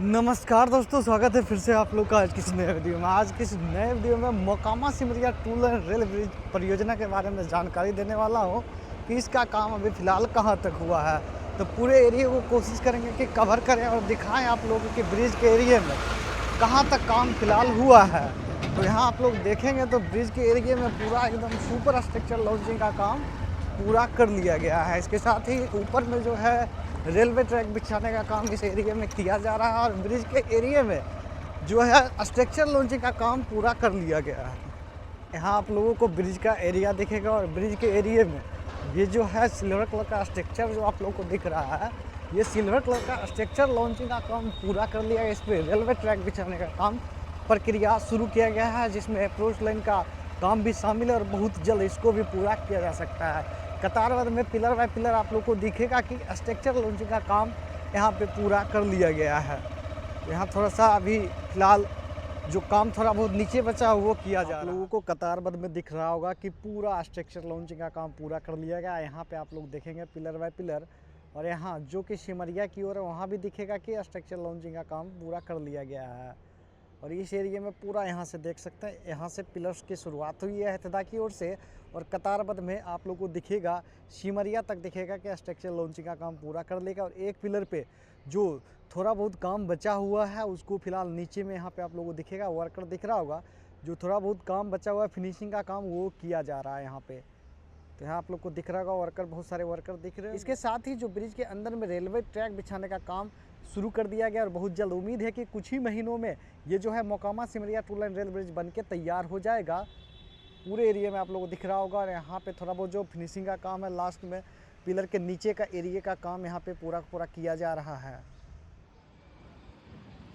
नमस्कार दोस्तों, स्वागत है फिर से आप लोग का आज किस नए वीडियो में। आज किस नए वीडियो में Mokama Simaria tool and rail bridge परियोजना के बारे में जानकारी देने वाला हूँ कि इसका काम अभी फ़िलहाल कहाँ तक हुआ है। तो पूरे एरिया को कोशिश करेंगे कि कवर करें और दिखाएं आप लोगों के ब्रिज के एरिया में कहाँ तक काम फ़िलहाल हुआ है। तो यहाँ आप लोग देखेंगे तो ब्रिज के एरिया में पूरा एकदम सुपर स्ट्रक्चर लॉन्चिंग का काम पूरा कर लिया गया है। इसके साथ ही ऊपर में जो है रेलवे ट्रैक बिछाने का काम इस एरिया में किया जा रहा है और ब्रिज के एरिया में जो है स्ट्रक्चर लॉन्चिंग का काम पूरा कर लिया गया है। यहाँ आप लोगों को ब्रिज का एरिया दिखेगा और ब्रिज के एरिया में ये जो है सिल्वर कलर का स्ट्रक्चर जो आप लोगों को दिख रहा है, ये सिल्वर कलर का स्ट्रक्चर लॉन्चिंग का काम पूरा कर लिया गया। इस पर रेलवे ट्रैक बिछाने का काम प्रक्रिया शुरू किया गया है, जिसमें अप्रोच लाइन का काम भी शामिल है और बहुत जल्द इसको भी पूरा किया जा सकता है। कतारबद्ध में पिलर बाय पिलर आप लोग को दिखेगा कि स्ट्रक्चर लॉन्चिंग का काम यहाँ पे पूरा कर लिया गया है। यहाँ थोड़ा सा अभी फिलहाल जो काम थोड़ा बहुत नीचे बचा है वो किया जा रहा है। आप लोगों को कतारबद्ध में दिख रहा होगा कि पूरा स्ट्रक्चर लॉन्चिंग का काम पूरा कर लिया गया। यहाँ पे आप लोग देखेंगे पिलर बाय पिलर, और यहाँ जो कि सिमरिया की ओर है वहाँ भी दिखेगा कि स्ट्रक्चर लॉन्चिंग का काम पूरा कर लिया गया है। और इस एरिया में पूरा यहाँ से देख सकते हैं, यहाँ से पिलर्स की शुरुआत हुई है हथदा की ओर से, और कतारबद्ध में आप लोग को दिखेगा सिमरिया तक दिखेगा कि स्ट्रक्चर लॉन्चिंग का काम पूरा कर लेगा। और एक पिलर पे जो थोड़ा बहुत काम बचा हुआ है उसको फिलहाल नीचे में यहाँ पे आप लोगों को दिखेगा, वर्कर दिख रहा होगा, जो थोड़ा बहुत काम बचा हुआ है फिनिशिंग का काम वो किया जा रहा है यहाँ पे। तो यहाँ आप लोग को दिख रहा होगा वर्कर, बहुत सारे वर्कर दिख रहे हैं। इसके साथ ही जो ब्रिज के अंदर में रेलवे ट्रैक बिछाने का काम शुरू कर दिया गया और बहुत जल्द उम्मीद है कि कुछ ही महीनों में ये जो है Mokama Simaria tool and rail bridge बन के तैयार हो जाएगा। पूरे एरिया में आप लोगों को दिख रहा होगा। और यहाँ पे थोड़ा बहुत जो फिनिशिंग का काम है लास्ट में पिलर के नीचे का एरिया का काम यहाँ पे पूरा किया जा रहा है।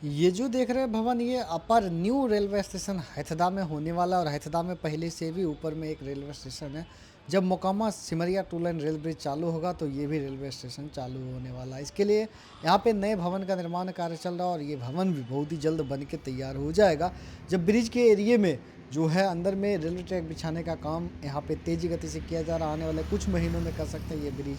ये जो देख रहे हैं भवन, ये अपर न्यू रेलवे स्टेशन हथदा में होने वाला, और हथदा में पहले से भी ऊपर में एक रेलवे स्टेशन है। जब Mokama Simaria tool and rail bridge चालू होगा तो ये भी रेलवे स्टेशन चालू होने वाला है। इसके लिए यहाँ पे नए भवन का निर्माण कार्य चल रहा है और ये भवन भी बहुत ही जल्द बन के तैयार हो जाएगा। जब ब्रिज के एरिए में जो है अंदर में रेलवे ट्रैक बिछाने का काम यहाँ पे तेज़ी गति से किया जा रहा, आने वाले कुछ महीनों में कर सकते हैं ये ब्रिज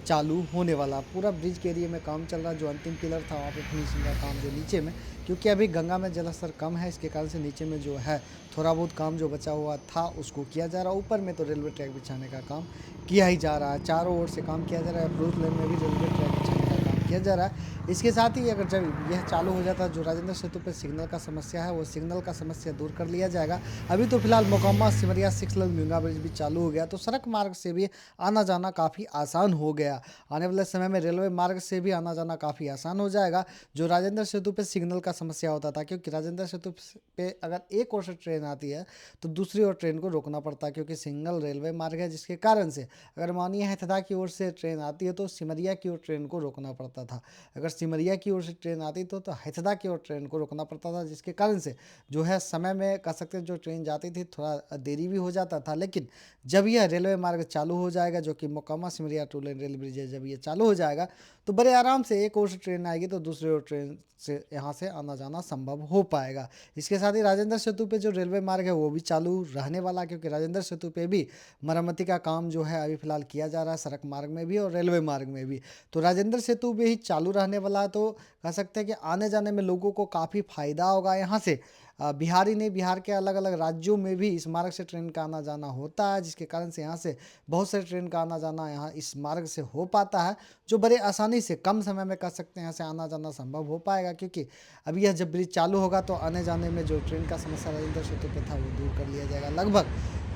चालू होने वाला। पूरा ब्रिज के एरिया में काम चल रहा, जो अंतिम पिलर था वहाँ पे फिनिशिंग का काम जो नीचे में, क्योंकि अभी गंगा में जलस्तर कम है इसके कारण से नीचे में जो है थोड़ा बहुत काम जो बचा हुआ था उसको किया जा रहा है। ऊपर में तो रेलवे ट्रैक बिछाने का काम किया ही जा रहा है, चारों ओर से काम किया जा रहा है। अप्रोच लाइन में भी रेलवे ट्रैक बिछाने का काम किया जा रहा है। इसके साथ ही अगर जब यह चालू हो जाता है, जो राजेंद्र सेतु पे सिग्नल का समस्या है वो सिग्नल का समस्या दूर कर लिया जाएगा। अभी तो फिलहाल मोकामा सिमरिया 6 लेन गंगा ब्रिज भी चालू हो गया, तो सड़क मार्ग से भी आना जाना काफ़ी आसान हो गया। आने वाले समय में रेलवे मार्ग से भी आना जाना काफ़ी आसान हो जाएगा। जो राजेंद्र सेतु पे सिग्नल का समस्या होता था, क्योंकि राजेंद्र सेतु पे अगर एक ओर से ट्रेन आती है तो दूसरी ओर ट्रेन को रोकना पड़ता है, क्योंकि सिंगल रेलवे मार्ग है, जिसके कारण से अगर मानिए हथदा की ओर से ट्रेन आती है तो सिमरिया की ओर ट्रेन को रोकना पड़ता था। अगर सिमरिया की ओर से ट्रेन आती तो हथदा की ओर ट्रेन को रोकना पड़ता था, जिसके कारण से जो है समय में कह सकते हैं जो ट्रेन जाती थी थोड़ा देरी भी हो जाता था। लेकिन जब यह रेलवे मार्ग चालू हो जाएगा, जो कि Mokama Simaria tool and rail bridge है, जब ये चालू हो जाएगा तो बड़े आराम से एक ओर से ट्रेन आएगी तो दूसरी ओर ट्रेन से यहाँ से आना जाना संभव हो पाएगा। इसके साथ ही राजेंद्र सेतु पे जो रेलवे मार्ग है वो भी चालू रहने वाला, क्योंकि राजेंद्र सेतु पे भी मरम्मती का काम जो है अभी फिलहाल किया जा रहा है, सड़क मार्ग में भी और रेलवे मार्ग में भी। तो राजेंद्र सेतु भी चालू रहने वाला है, तो कह सकते हैं कि आने जाने में लोगों को काफ़ी फायदा होगा। यहाँ से बिहार ही नहीं, बिहार के अलग अलग राज्यों में भी इस मार्ग से ट्रेन का आना जाना होता है, जिसके कारण से यहाँ से बहुत सारे ट्रेन का आना जाना यहाँ इस मार्ग से हो पाता है, जो बड़े आसानी से कम समय में कर सकते हैं यहाँ से आना जाना संभव हो पाएगा। क्योंकि अभी यह जब ब्रिज चालू होगा तो आने जाने में जो ट्रेन का समस्या राजेंद्र सेतु पे था वो दूर कर लिया जाएगा। लगभग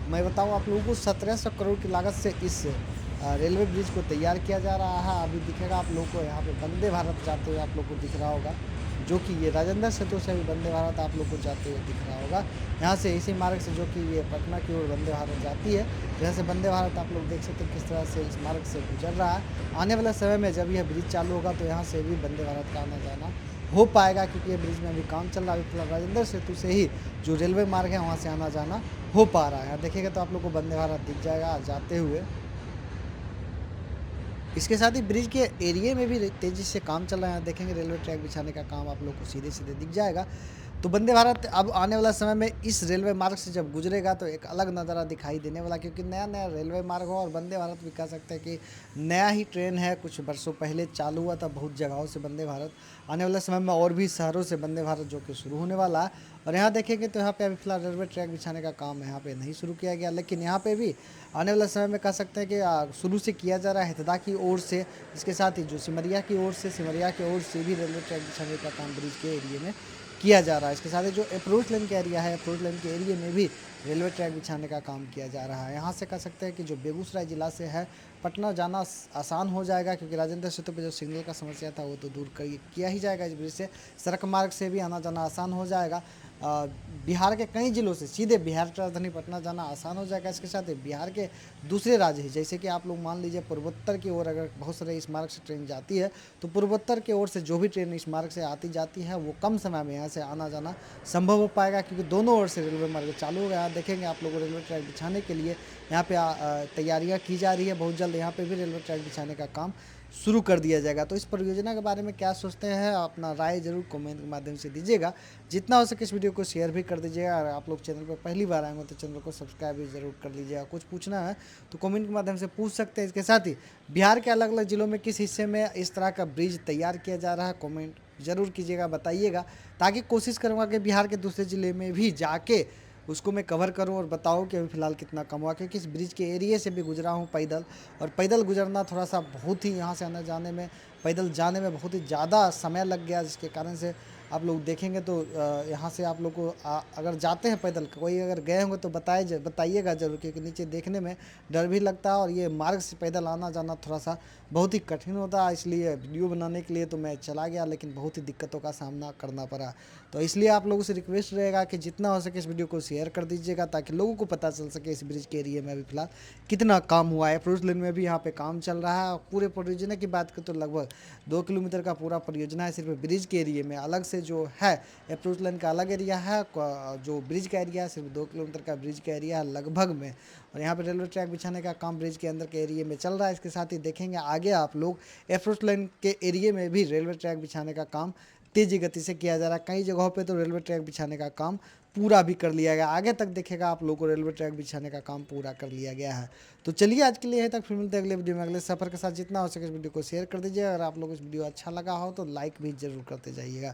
मैं बताऊँ आप लोगों को 1700 करोड़ की लागत से इस रेलवे ब्रिज को तैयार किया जा रहा है। अभी दिखेगा आप लोगों को यहाँ पे वंदे भारत जाते हुए आप लोग को दिख रहा होगा, जो कि ये राजेंद्र सेतु से भी वंदे भारत आप लोग को जाते हुए दिख रहा होगा। यहाँ से इसी मार्ग से जो कि ये पटना की ओर वंदे भारत जाती है, जहाँ से वंदे भारत आप लोग देख सकते हैं किस तरह से इस मार्ग से गुजर रहा है। आने वाले समय में जब यह ब्रिज चालू होगा तो यहाँ से भी वंदे भारत का आना जाना हो पाएगा, क्योंकि ये ब्रिज में अभी काम चल रहा है। फिलहाल राजेंद्र सेतु से ही जो रेलवे मार्ग है वहाँ से आना जाना हो पा रहा है। यहाँ देखेगा तो आप लोग को वंदे भारत दिख जाएगा जाते हुए। इसके साथ ही ब्रिज के एरिया में भी तेज़ी से काम चल रहा है। देखेंगे रेलवे ट्रैक बिछाने का काम आप लोग को सीधे सीधे दिख जाएगा। तो वंदे भारत अब आने वाला समय में इस रेलवे मार्ग से जब गुजरेगा तो एक अलग नज़ारा दिखाई देने वाला, क्योंकि नया-नया रेलवे मार्ग हो और वंदे भारत भी कह सकते हैं कि नया ही ट्रेन है, कुछ वर्षों पहले चालू हुआ था बहुत जगहों से वंदे भारत। आने वाले समय में और भी शहरों से वंदे भारत जो कि शुरू होने वाला है। और यहाँ देखेंगे तो यहाँ पे अभी फिलहाल रेलवे ट्रैक बिछाने का काम यहाँ पे नहीं शुरू किया गया, लेकिन यहाँ पे भी आने वाले समय में कह सकते हैं कि शुरू से किया जा रहा है हितदा की ओर से। इसके साथ ही जो सिमरिया की ओर से, सिमरिया की ओर से भी रेलवे ट्रैक बिछाने का काम ब्रिज के एरिए में किया जा रहा है। इसके साथ ही जो अप्रोच लेन का एरिया है, अप्रोच लेन के एरिया में भी रेलवे ट्रैक बिछाने का काम किया जा रहा है। यहाँ से कह सकते हैं कि जो बेगूसराय ज़िला से है पटना जाना आसान हो जाएगा, क्योंकि राजेंद्र सेतु पे जो सिग्नल का समस्या था वो तो दूर किया ही जाएगा इस ब्रिज से। सड़क मार्ग से भी आना जाना आसान हो जाएगा। बिहार के कई जिलों से सीधे बिहार की राजधानी पटना जाना आसान हो जाएगा। इसके साथ ही बिहार के दूसरे राज्य ही, जैसे कि आप लोग मान लीजिए पूर्वोत्तर की ओर अगर बहुत सारे इस मार्ग से ट्रेन जाती है, तो पूर्वोत्तर की ओर से जो भी ट्रेन इस मार्ग से आती जाती है वो कम समय में यहाँ से आना जाना संभव हो पाएगा, क्योंकि दोनों ओर से रेलवे मार्ग चालू हो गया। देखेंगे आप लोग रेलवे ट्रैक बिछाने के लिए यहाँ पे तैयारियाँ की जा रही है। बहुत जल्द यहाँ पे भी रेलवे ट्रैक बिछाने का काम शुरू कर दिया जाएगा। तो इस परियोजना के बारे में क्या सोचते हैं, अपना राय जरूर कमेंट के माध्यम से दीजिएगा। जितना हो सके इस वीडियो को शेयर भी कर दीजिएगा, और आप लोग चैनल पर पहली बार आएंगे तो चैनल को सब्सक्राइब भी जरूर कर लीजिएगा। कुछ पूछना है तो कमेंट के माध्यम से पूछ सकते हैं। इसके साथ ही बिहार के अलग अलग जिलों में किस हिस्से में इस तरह का ब्रिज तैयार किया जा रहा है, कमेंट जरूर कीजिएगा, बताइएगा, ताकि कोशिश करूँगा कि बिहार के दूसरे ज़िले में भी जाके उसको मैं कवर करूं और बताऊं कि अभी फ़िलहाल कितना कम हुआ, क्योंकि इस ब्रिज के एरिए से भी गुजरा हूं पैदल, और पैदल गुजरना थोड़ा सा बहुत ही यहाँ से आने जाने में, पैदल जाने में बहुत ही ज़्यादा समय लग गया, जिसके कारण से आप लोग देखेंगे तो यहाँ से आप लोग को अगर जाते हैं पैदल, कोई अगर गए होंगे तो बताइएगा ज़रूर, क्योंकि नीचे देखने में डर भी लगता है और ये मार्ग से पैदल आना जाना थोड़ा सा बहुत ही कठिन होता है। इसलिए वीडियो बनाने के लिए तो मैं चला गया, लेकिन बहुत ही दिक्कतों का सामना करना पड़ा। तो इसलिए आप लोगों से रिक्वेस्ट रहेगा कि जितना हो सके इस वीडियो को शेयर कर दीजिएगा, ताकि लोगों को पता चल सके इस ब्रिज के एरिया में अभी फिलहाल कितना काम हुआ है। अप्रोच लेन में भी यहाँ पे काम चल रहा है। पूरे परियोजना की बात करें तो लगभग 2 किलोमीटर का पूरा परियोजना है सिर्फ ब्रिज के एरिए में। अलग से जो है अप्रोच लेन का अलग एरिया है, जो ब्रिज का एरिया है सिर्फ 2 किलोमीटर का ब्रिज का एरिया है लगभग में। और यहाँ पे रेलवे ट्रैक बिछाने का काम ब्रिज के अंदर के एरिया में चल रहा है। इसके साथ ही देखेंगे आगे आप लोग अप्रोच लाइन के एरिया में भी रेलवे ट्रैक बिछाने का काम तेज़ी गति से किया जा रहा है। कई जगहों पे तो रेलवे ट्रैक बिछाने का काम पूरा भी कर लिया गया। आगे तक देखेगा आप लोगों को रेलवे ट्रैक बिछाने का काम पूरा कर लिया गया है। तो चलिए आज के लिए यहीं तक, फिर मिलते हैं अगले वीडियो में अगले सफ़र के साथ। जितना हो सके इस वीडियो को शेयर कर दीजिए। अगर आप लोग इस वीडियो अच्छा लगा हो तो लाइक भी ज़रूर करते जाइएगा।